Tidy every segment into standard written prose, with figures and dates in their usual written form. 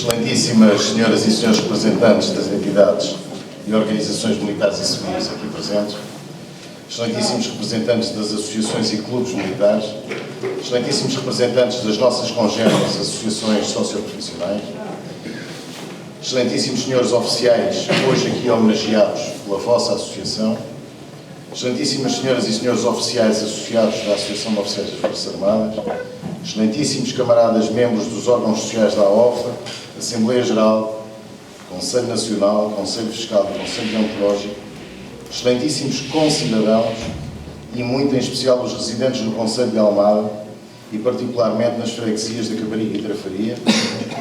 Excelentíssimas senhoras e senhores representantes das entidades e organizações militares e civis aqui presentes, excelentíssimos representantes das associações e clubes militares, excelentíssimos representantes das nossas congêneres associações socioprofissionais, excelentíssimos senhores oficiais, hoje aqui homenageados pela vossa associação, excelentíssimas senhoras e senhores oficiais associados da Associação de Oficiais das Forças Armadas, excelentíssimos camaradas membros dos órgãos sociais da AOFA, Assembleia Geral, Conselho Nacional, Conselho Fiscal e Conselho Deontológico, excelentíssimos concidadãos e muito em especial os residentes no Conselho de Almada e particularmente nas freguesias de Caparica e Trafaria,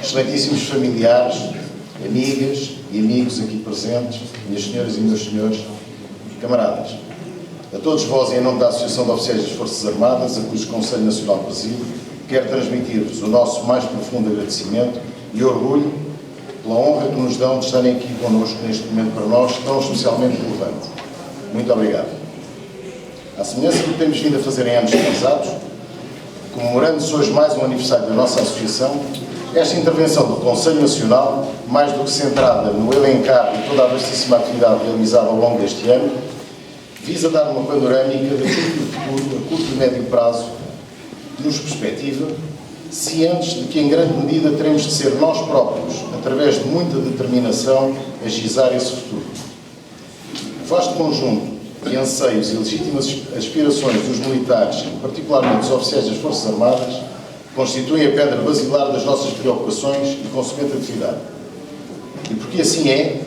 excelentíssimos familiares, amigas e amigos aqui presentes, minhas senhoras e meus senhores, camaradas. A todos vós, em nome da Associação de Oficiais das Forças Armadas, a cujo Conselho Nacional presido, quero transmitir-vos o nosso mais profundo agradecimento e orgulho pela honra que nos dão de estarem aqui connosco neste momento para nós tão especialmente relevante. Muito obrigado. À semelhança do que temos vindo a fazer em anos passados, comemorando-se hoje mais um aniversário da nossa associação, esta intervenção do Conselho Nacional, mais do que centrada no elencar de toda a vastíssima atividade realizada ao longo deste ano, visa dar uma panorâmica daquilo que o futuro, a curto e médio prazo, nos perspectiva, cientes de que em grande medida teremos de ser nós próprios, através de muita determinação, a gizar esse futuro. O vasto conjunto de anseios e legítimas aspirações dos militares, particularmente dos oficiais das Forças Armadas, constituem a pedra basilar das nossas preocupações e consequente atividade. E porque assim é,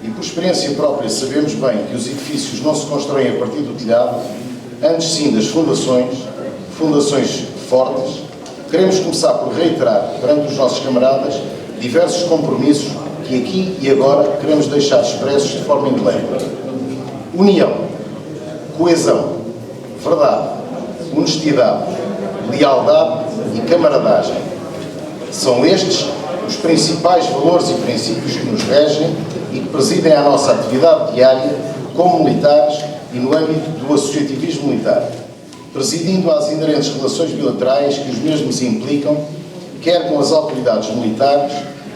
e por experiência própria sabemos bem que os edifícios não se constroem a partir do telhado, antes sim das fundações fortes, queremos começar por reiterar perante os nossos camaradas diversos compromissos que aqui e agora queremos deixar expressos de forma indelébile. União, coesão, verdade, honestidade, lealdade e camaradagem. São estes os principais valores e princípios que nos regem e que presidem a nossa atividade diária como militares e no âmbito do associativismo militar, presidindo às inerentes relações bilaterais que os mesmos implicam, quer com as autoridades militares,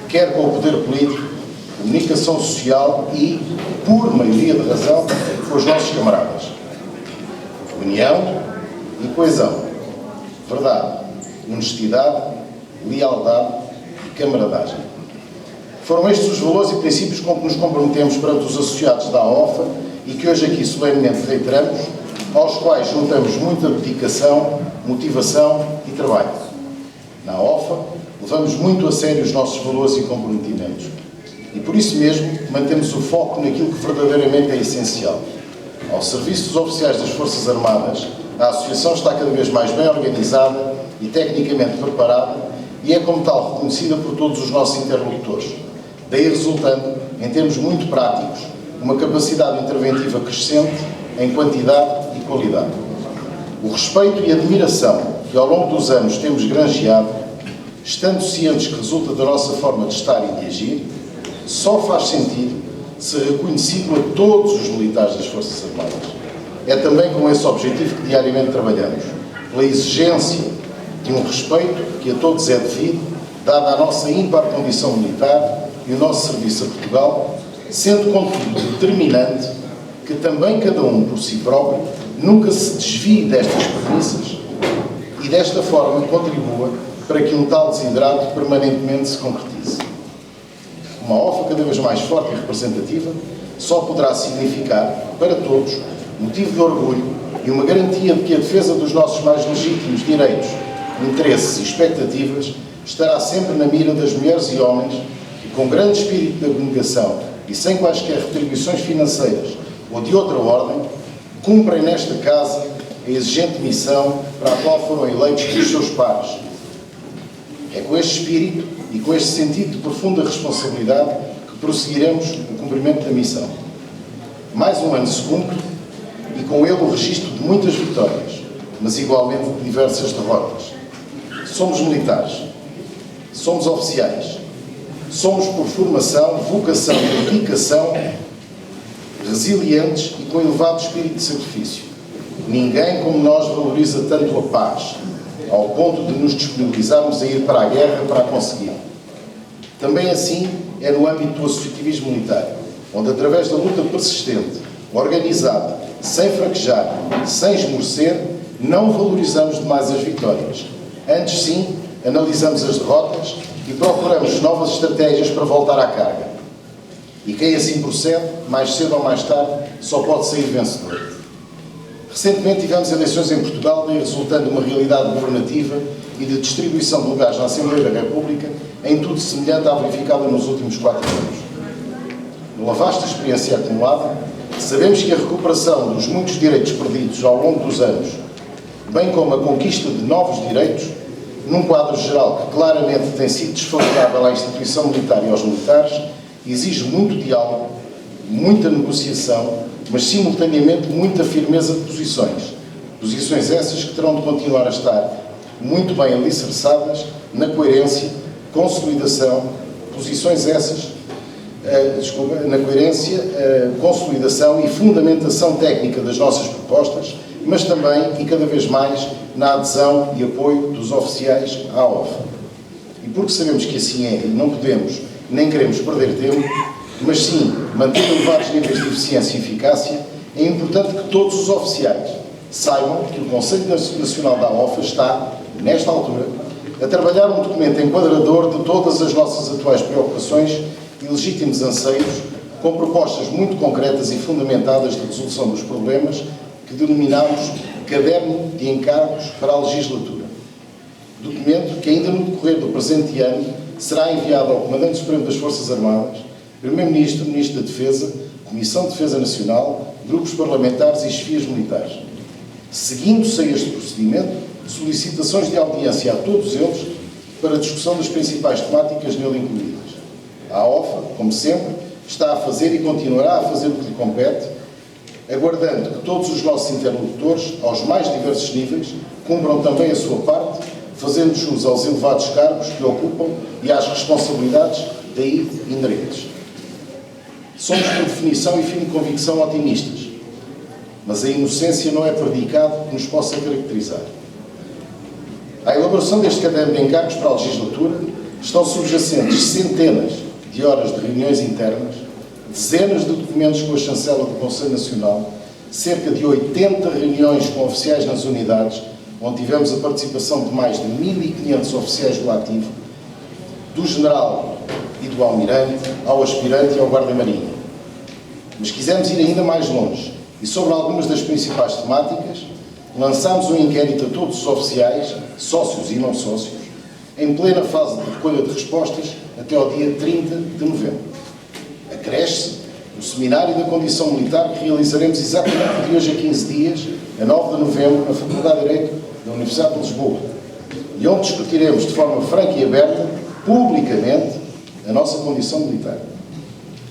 quer com o poder político, comunicação social e, por maioria de razão, com os nossos camaradas. União e coesão, verdade, honestidade, lealdade e camaradagem. Foram estes os valores e princípios com que nos comprometemos perante os associados da AOFA e que hoje aqui solenemente reiteramos, aos quais juntamos muita dedicação, motivação e trabalho. Na AOFA, levamos muito a sério os nossos valores e comprometimentos. E por isso mesmo, mantemos o foco naquilo que verdadeiramente é essencial. Ao serviço dos oficiais das Forças Armadas, a Associação está cada vez mais bem organizada e tecnicamente preparada e é como tal reconhecida por todos os nossos interlocutores. Daí resultando, em termos muito práticos, uma capacidade interventiva crescente em quantidade e qualidade. O respeito e admiração que ao longo dos anos temos granjeado, estando cientes que resulta da nossa forma de estar e de agir, só faz sentido ser reconhecido a todos os militares das Forças Armadas. É também com esse objetivo que diariamente trabalhamos, pela exigência de um respeito que a todos é devido, dada a nossa ímpar condição militar e o nosso serviço a Portugal, sendo contudo determinante que também cada um por si próprio nunca se desvie destas premissas e desta forma contribua para que um tal desidrato permanentemente se concretize. Uma AOFA cada vez mais forte e representativa só poderá significar, para todos, motivo de orgulho e uma garantia de que a defesa dos nossos mais legítimos direitos, interesses e expectativas estará sempre na mira das mulheres e homens que, com grande espírito de abnegação e sem quaisquer retribuições financeiras ou de outra ordem, cumprem nesta casa a exigente missão para a qual foram eleitos pelos seus pares. É com este espírito e com este sentido de profunda responsabilidade que prosseguiremos o cumprimento da missão. Mais um ano se cumpre e com ele o registro de muitas vitórias, mas igualmente de diversas derrotas. Somos militares, somos oficiais, somos por formação, vocação e dedicação resilientes e com elevado espírito de sacrifício. Ninguém como nós valoriza tanto a paz, ao ponto de nos disponibilizarmos a ir para a guerra para a conseguir. Também assim é no âmbito do associativismo militar, onde através da luta persistente, organizada, sem fraquejar, sem esmorecer, não valorizamos demais as vitórias. Antes sim, analisamos as derrotas e procuramos novas estratégias para voltar à carga. E quem assim procede, mais cedo ou mais tarde, só pode sair vencedor. Recentemente tivemos eleições em Portugal, daí resultando uma realidade governativa e de distribuição de lugares na Assembleia da República, em tudo semelhante à verificada nos últimos 4 anos. Numa vasta experiência acumulada, sabemos que a recuperação dos muitos direitos perdidos ao longo dos anos, bem como a conquista de novos direitos, num quadro geral que claramente tem sido desfavorável à instituição militar e aos militares, exige muito diálogo, muita negociação, mas simultaneamente muita firmeza de posições. Posições essas que terão de continuar a estar muito bem alicerçadas na coerência, consolidação, posições essas, na coerência, consolidação e fundamentação técnica das nossas propostas, mas também e cada vez mais na adesão e apoio dos oficiais à OFA. E porque sabemos que assim é e não podemos nem queremos perder tempo, mas sim manter elevados níveis de eficiência e eficácia, é importante que todos os oficiais saibam que o Conselho Nacional da OFA está, nesta altura, a trabalhar um documento enquadrador de todas as nossas atuais preocupações e legítimos anseios, com propostas muito concretas e fundamentadas de resolução dos problemas que denominamos Caderno de Encargos para a Legislatura. Documento que ainda no decorrer do presente ano será enviado ao Comandante Supremo das Forças Armadas, Primeiro-Ministro, Ministro da Defesa, Comissão de Defesa Nacional, grupos parlamentares e chefias militares. Seguindo-se a este procedimento, solicitações de audiência a todos eles para a discussão das principais temáticas nele incluídas. A OFA, como sempre, está a fazer e continuará a fazer o que lhe compete, aguardando que todos os nossos interlocutores, aos mais diversos níveis, cumpram também a sua parte, fazendo jus aos elevados cargos que ocupam e às responsabilidades daí inerentes. Somos, por definição e firme convicção, otimistas, mas a inocência não é predicado que nos possa caracterizar. À elaboração deste caderno de encargos para a legislatura estão subjacentes centenas de horas de reuniões internas, dezenas de documentos com a chancela do Conselho Nacional, cerca de 80 reuniões com oficiais nas unidades, onde tivemos a participação de mais de 1.500 oficiais do ativo, do general e do almirante, ao aspirante e ao guarda-marinha. Mas quisemos ir ainda mais longe e, sobre algumas das principais temáticas, lançámos um inquérito a todos os oficiais, sócios e não sócios, em plena fase de recolha de respostas até ao dia 30 de novembro. Acresce-se o seminário da condição militar que realizaremos exatamente de hoje a 15 dias, a 9 de novembro, na Faculdade de Direito da Universidade de Lisboa, e onde discutiremos de forma franca e aberta, publicamente, a nossa condição militar.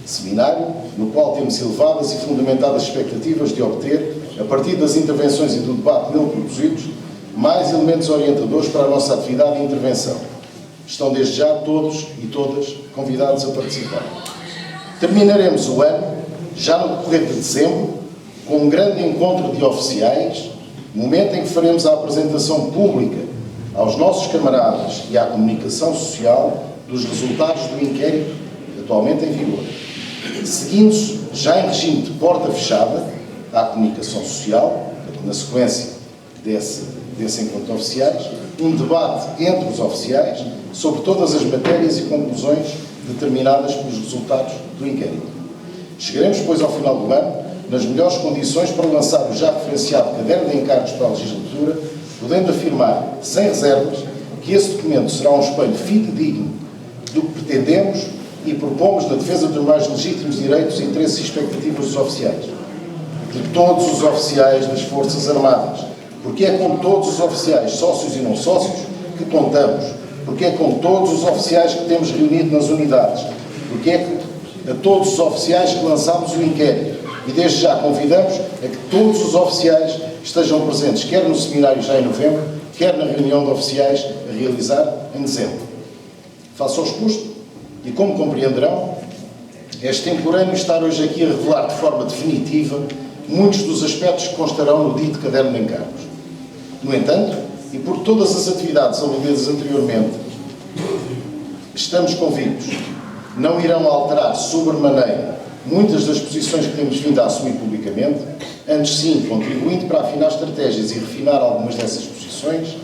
Seminário no qual temos elevadas e fundamentadas expectativas de obter, a partir das intervenções e do debate nele produzidos, mais elementos orientadores para a nossa atividade e intervenção. Estão desde já todos e todas convidados a participar. Terminaremos o ano, já no decorrer de dezembro, com um grande encontro de oficiais, momento em que faremos a apresentação pública aos nossos camaradas e à comunicação social dos resultados do inquérito atualmente em vigor. Seguindo-se, já em regime de porta fechada, à comunicação social, na sequência desse encontro de oficiais, um debate entre os oficiais sobre todas as matérias e conclusões determinadas pelos resultados do inquérito. Chegaremos, pois, ao final do ano, nas melhores condições para lançar o já referenciado Caderno de Encargos para a legislatura, podendo afirmar, sem reservas, que esse documento será um espelho fidedigno do que pretendemos e propomos na defesa dos mais legítimos direitos, interesses e expectativas dos oficiais. De todos os oficiais das Forças Armadas. Porque é com todos os oficiais, sócios e não sócios, que contamos. Porque é com todos os oficiais que temos reunido nas unidades. Porque é a todos os oficiais que lançamos o inquérito. E desde já convidamos a que todos os oficiais estejam presentes, quer no seminário já em novembro, quer na reunião de oficiais a realizar em dezembro. Face ao exposto, e como compreenderão, é extemporâneo estar hoje aqui a revelar de forma definitiva muitos dos aspectos que constarão no dito Caderno de Encargos. No entanto, e por todas as atividades aludidas anteriormente, estamos convictos, não irão alterar sobremaneira muitas das posições que temos vindo a assumir publicamente, antes sim, contribuindo para afinar estratégias e refinar algumas dessas posições,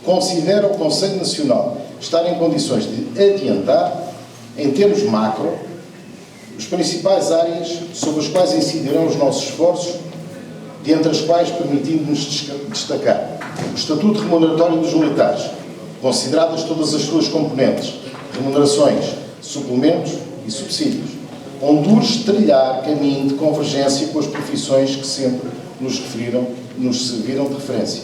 considera o Conselho Nacional estar em condições de adiantar, em termos macro, as principais áreas sobre as quais incidirão os nossos esforços, dentre as quais permitindo-nos destacar o Estatuto Remuneratório dos Militares, consideradas todas as suas componentes, remunerações, suplementos e subsídios, onde urge trilhar caminho de convergência com as profissões que sempre nos serviram de referência.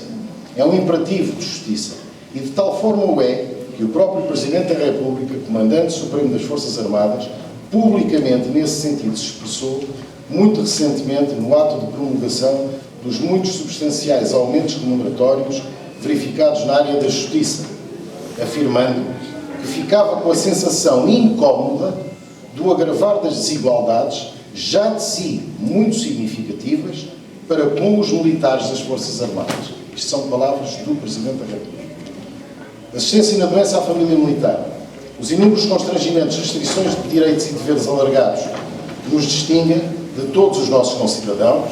É um imperativo de justiça, e de tal forma o é que o próprio Presidente da República, Comandante Supremo das Forças Armadas, publicamente nesse sentido se expressou, muito recentemente no ato de promulgação dos muitos substanciais aumentos remuneratórios verificados na área da justiça, afirmando que ficava com a sensação incómoda do agravar das desigualdades, já de si muito significativas, para com os militares das Forças Armadas. Isto são palavras do Presidente da República. Assistência na doença à família militar. Os inúmeros constrangimentos, restrições de direitos e deveres alargados que nos distinguem de todos os nossos concidadãos,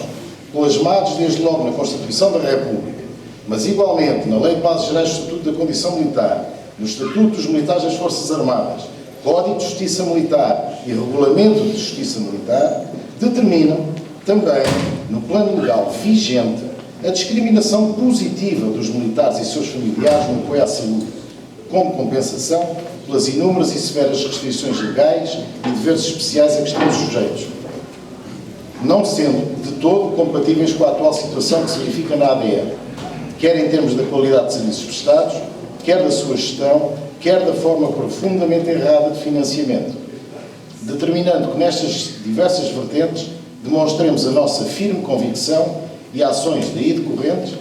plasmados desde logo na Constituição da República, mas igualmente na Lei de Bases Gerais do Estatuto da Condição Militar, no Estatuto dos Militares das Forças Armadas, Código de Justiça Militar e Regulamento de Justiça Militar, determinam também, no plano legal vigente, a discriminação positiva dos militares e seus familiares no apoio à saúde, como compensação pelas inúmeras e severas restrições legais e deveres especiais a que estamos sujeitos, não sendo de todo compatíveis com a atual situação que se verifica na ADN, quer em termos da qualidade de serviços prestados, quer da sua gestão, quer da forma profundamente errada de financiamento, determinando que nestas diversas vertentes demonstremos a nossa firme convicção e ações daí decorrentes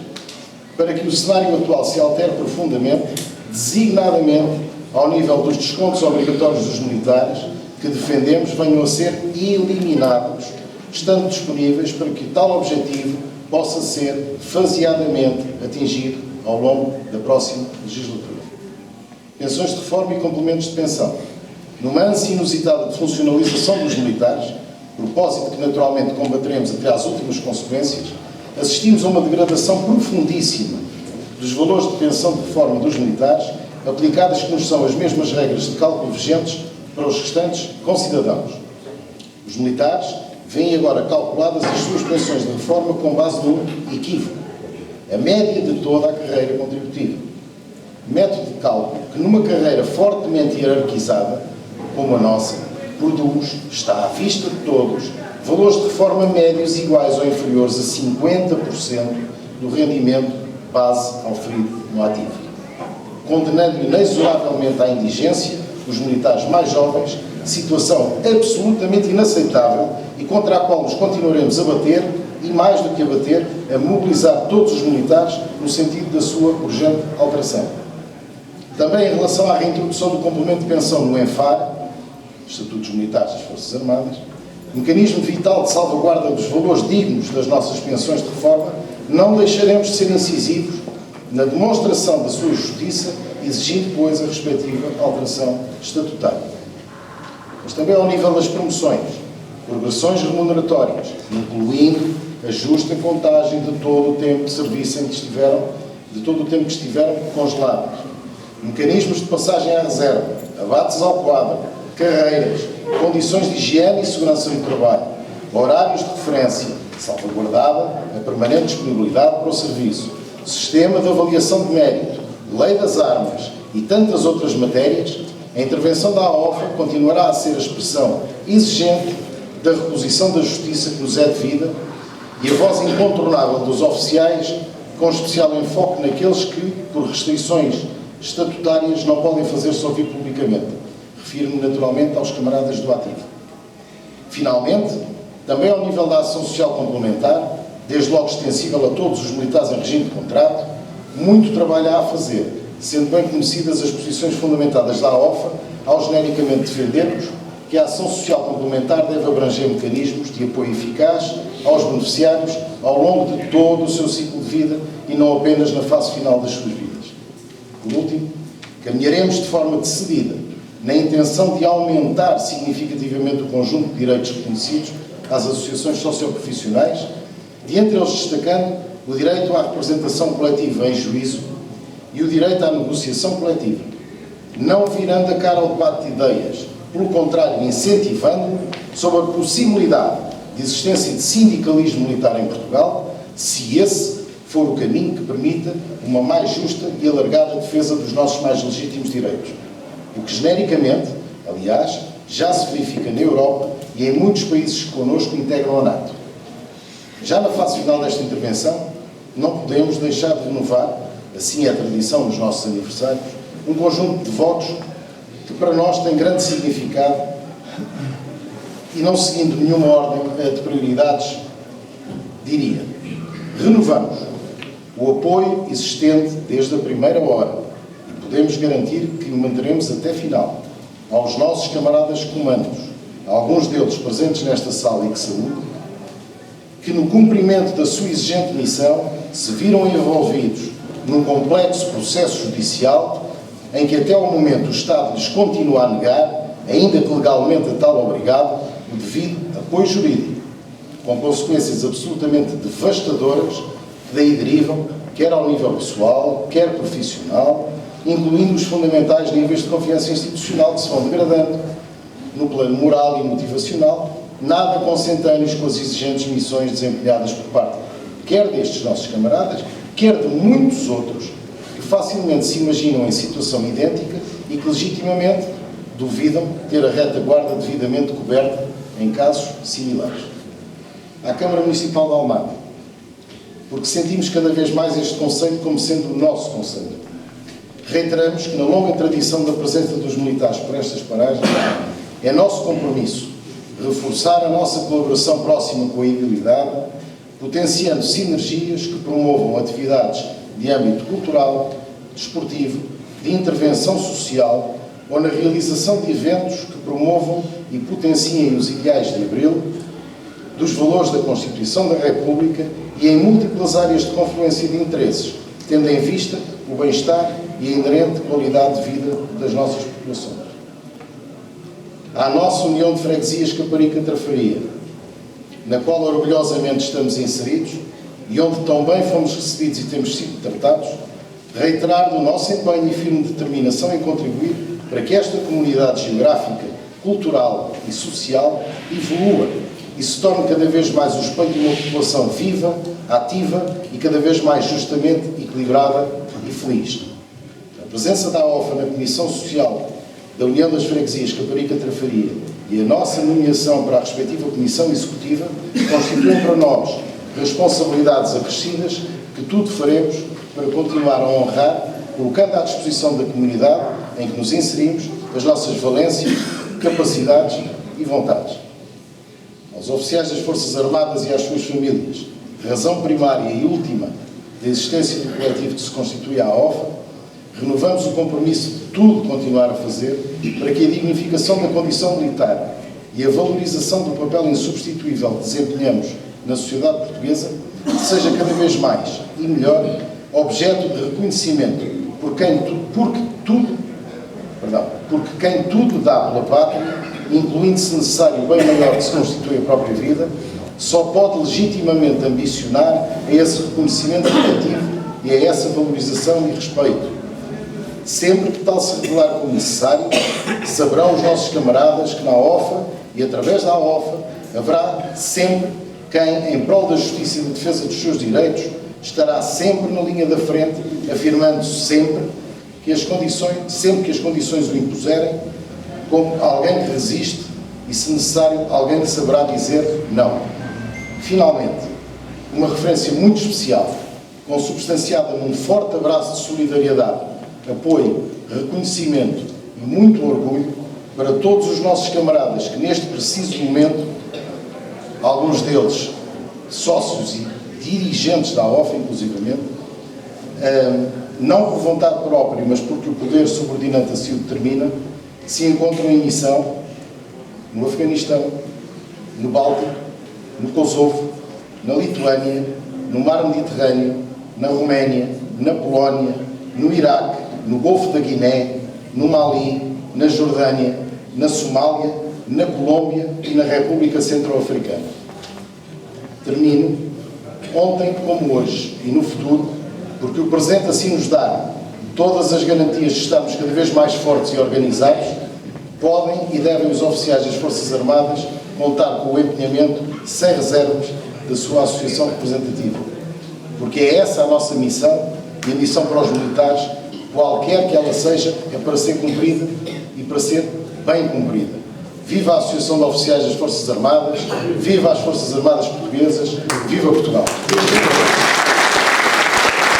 para que o cenário atual se altere profundamente, designadamente ao nível dos descontos obrigatórios dos militares que defendemos venham a ser eliminados, estando disponíveis para que tal objetivo possa ser faseadamente atingido ao longo da próxima legislatura. Pensões de reforma e complementos de pensão. Numa ânsia inusitada de funcionalização dos militares, propósito que naturalmente combateremos até às últimas consequências, assistimos a uma degradação profundíssima dos valores de pensão de reforma dos militares, aplicadas que nos são as mesmas regras de cálculo vigentes para os restantes concidadãos. Os militares veem agora calculadas as suas pensões de reforma com base num equívoco, a média de toda a carreira contributiva. Método de cálculo que, numa carreira fortemente hierarquizada, como a nossa, produz, está à vista de todos, valores de reforma médios iguais ou inferiores a 50% do rendimento base auferido no ativo, condenando inexoravelmente à indigência os militares mais jovens, situação absolutamente inaceitável e contra a qual nos continuaremos a bater e, mais do que a bater, a mobilizar todos os militares no sentido da sua urgente alteração. Também em relação à reintrodução do complemento de pensão no ENFAR, Estatuto dos Militares das Forças Armadas, mecanismo vital de salvaguarda dos valores dignos das nossas pensões de reforma, não deixaremos de ser incisivos na demonstração da sua justiça, exigindo, pois, a respectiva alteração estatutária. Mas também ao nível das promoções, progressões remuneratórias, incluindo a justa contagem de todo o tempo de serviço em que estiveram congelados, mecanismos de passagem à reserva, abates ao quadro, carreiras, condições de higiene e segurança no trabalho, horários de referência, salvaguardada a permanente disponibilidade para o serviço, sistema de avaliação de mérito, lei das armas e tantas outras matérias, a intervenção da AOFA continuará a ser a expressão exigente da reposição da justiça que nos é devida e a voz incontornável dos oficiais, com especial enfoque naqueles que, por restrições estatutárias, não podem fazer-se ouvir publicamente. Refiro-me naturalmente aos camaradas do ativo. Finalmente, também ao nível da ação social complementar, desde logo extensível a todos os militares em regime de contrato, muito trabalho há a fazer, sendo bem conhecidas as posições fundamentadas da AOFA, ao genericamente defendermos que a ação social complementar deve abranger mecanismos de apoio eficaz aos beneficiários ao longo de todo o seu ciclo de vida e não apenas na fase final das suas vidas. Por último, caminharemos de forma decidida na intenção de aumentar significativamente o conjunto de direitos reconhecidos às associações socioprofissionais, de entre eles destacando o direito à representação coletiva em juízo e o direito à negociação coletiva, não virando a cara ao debate de ideias, pelo contrário, incentivando-o sob a possibilidade de existência de sindicalismo militar em Portugal, se esse for o caminho que permita uma mais justa e alargada defesa dos nossos mais legítimos direitos. O que, genericamente, aliás, já se verifica na Europa e em muitos países que connosco integram a NATO. Já na fase final desta intervenção, não podemos deixar de renovar, assim é a tradição nos nossos aniversários, um conjunto de votos que para nós tem grande significado e, não seguindo nenhuma ordem de prioridades, diria: renovamos o apoio existente desde a primeira hora e podemos garantir que o manteremos até final aos nossos camaradas comandos, alguns deles presentes nesta sala e que saúdo, que no cumprimento da sua exigente missão se viram envolvidos num complexo processo judicial em que até ao momento o Estado lhes continua a negar, ainda que legalmente a tal obrigado, o devido apoio jurídico, com consequências absolutamente devastadoras que daí derivam, quer ao nível pessoal, quer profissional, incluindo os fundamentais níveis de confiança institucional que se vão degradando no plano moral e motivacional, nada consentâneos com as exigentes missões desempenhadas por parte quer destes nossos camaradas, quer de muitos outros que facilmente se imaginam em situação idêntica e que legitimamente duvidam ter a retaguarda devidamente coberta em casos similares. À Câmara Municipal de Almada, porque sentimos cada vez mais este Conselho como sendo o nosso Conselho. Reiteramos que na longa tradição da presença dos militares por estas paragens, é nosso compromisso reforçar a nossa colaboração próxima com a idilidade, potenciando sinergias que promovam atividades de âmbito cultural, desportivo, de intervenção social ou na realização de eventos que promovam e potenciem os ideais de Abril, dos valores da Constituição da República e em múltiplas áreas de confluência de interesses, tendo em vista o bem-estar e a inerente qualidade de vida das nossas populações. À nossa União de Freguesias Caparica-Trafaria, na qual orgulhosamente estamos inseridos e onde tão bem fomos recebidos e temos sido tratados, reiterar do nosso empenho e firme determinação em contribuir para que esta comunidade geográfica, cultural e social evolua e se torne cada vez mais o espelho de uma população viva, ativa e cada vez mais justamente equilibrada e feliz. A presença da AOFA na Comissão Social da União das Freguesias Caparica-Trafaria e a nossa nomeação para a respectiva Comissão Executiva constituem para nós responsabilidades acrescidas que tudo faremos para continuar a honrar, colocando à disposição da comunidade em que nos inserimos as nossas valências, capacidades e vontades. Aos oficiais das Forças Armadas e às suas famílias, razão primária e última da existência do coletivo que se constitui a AOFA, renovamos o compromisso de tudo continuar a fazer para que a dignificação da condição militar e a valorização do papel insubstituível que desempenhamos na sociedade portuguesa seja cada vez mais e melhor objeto de reconhecimento porque quem tudo dá pela pátria, incluindo, se necessário, o bem maior que se constitui a própria vida, só pode legitimamente ambicionar a esse reconhecimento coletivo e a essa valorização e respeito. Sempre que tal se revelar como necessário, saberão os nossos camaradas que na AOFA e através da AOFA haverá sempre quem, em prol da justiça e da defesa dos seus direitos, estará sempre na linha da frente, afirmando sempre que as condições o impuserem, como alguém que resiste e, se necessário, alguém que saberá dizer não. Finalmente, uma referência muito especial, consubstanciada num forte abraço de solidariedade, apoio, reconhecimento e muito orgulho para todos os nossos camaradas que neste preciso momento, alguns deles sócios e dirigentes da AOFA, inclusivamente, não por vontade própria, mas porque o poder subordinante assim o determina, se encontram em missão no Afeganistão, no Báltico, no Kosovo, na Lituânia, no Mar Mediterrâneo, na Roménia, na Polónia, no Iraque, no Golfo da Guiné, no Mali, na Jordânia, na Somália, na Colômbia e na República Centro-Africana. Termino, ontem como hoje e no futuro, porque o presente assim nos dá todas as garantias de estarmos cada vez mais fortes e organizados, podem e devem os oficiais das Forças Armadas contar com o empenhamento sem reservas da sua associação representativa. Porque é essa a nossa missão, e a missão para os militares, qualquer que ela seja, é para ser cumprida e para ser bem cumprida. Viva a Associação de Oficiais das Forças Armadas, viva as Forças Armadas Portuguesas, viva Portugal!